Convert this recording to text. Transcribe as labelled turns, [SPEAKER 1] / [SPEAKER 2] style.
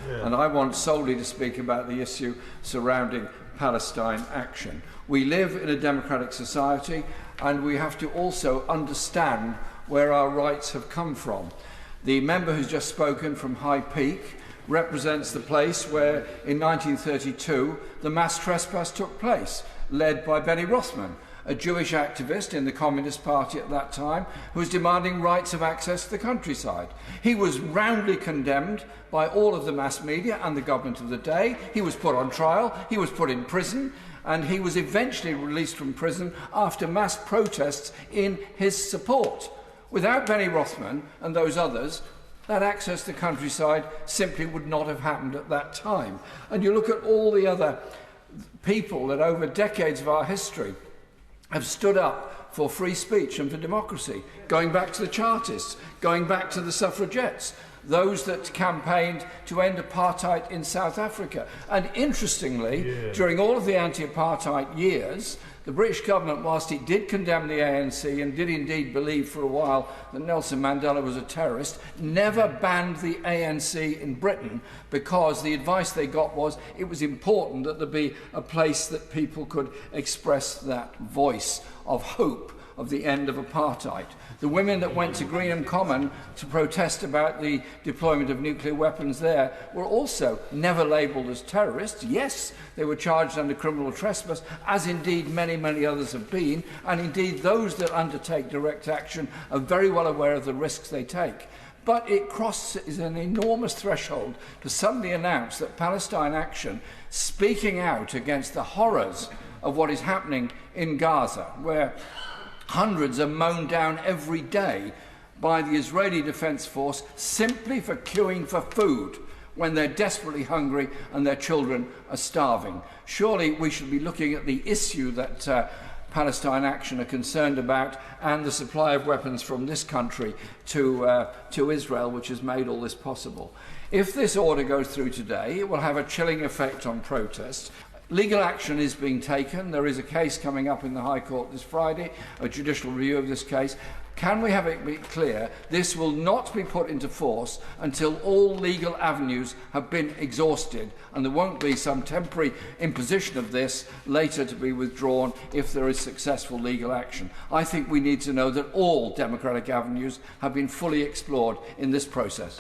[SPEAKER 1] And I want solely to speak about the issue surrounding Palestine Action. We live in a democratic society, and we have to also understand where our rights have come from. The member who's just spoken from High Peak represents the place where, in 1932, the mass trespass took place, led by Benny Rothman, a Jewish activist in the Communist Party at that time, who was demanding rights of access to the countryside. He was roundly condemned by all of the mass media and the government of the day. He was put on trial, he was put in prison, and he was eventually released from prison after mass protests in his support. Without Benny Rothman and those others, that access to the countryside simply would not have happened at that time. And you look at all the other people that over decades of our history have stood up for free speech and for democracy, going back to the Chartists, going back to the suffragettes, those that campaigned to end apartheid in South Africa. And interestingly, during all of the anti-apartheid years, the British government, whilst it did condemn the ANC and did indeed believe for a while that Nelson Mandela was a terrorist, never banned the ANC in Britain, because the advice they got was it was important that there be a place that people could express that voice of hope of the end of apartheid. The women that went to Greenham Common to protest about the deployment of nuclear weapons there were also never labelled as terrorists. Yes, they were charged under criminal trespass, as indeed many, many others have been, and indeed those that undertake direct action are very well aware of the risks they take. But it crosses an enormous threshold to suddenly announce that Palestine Action, speaking out against the horrors of what is happening in Gaza, where hundreds are mown down every day by the Israeli Defence Force simply for queuing for food when they're desperately hungry and their children are starving. Surely we should be looking at the issue that Palestine Action are concerned about, and the supply of weapons from this country to Israel, which has made all this possible. If this order goes through today, it will have a chilling effect on protests. Legal action is being taken. There is a case coming up in the High Court this Friday, a judicial review of this case. Can we have it be clear this will not be put into force until all legal avenues have been exhausted, and there won't be some temporary imposition of this later to be withdrawn if there is successful legal action? I think we need to know that all democratic avenues have been fully explored in this process.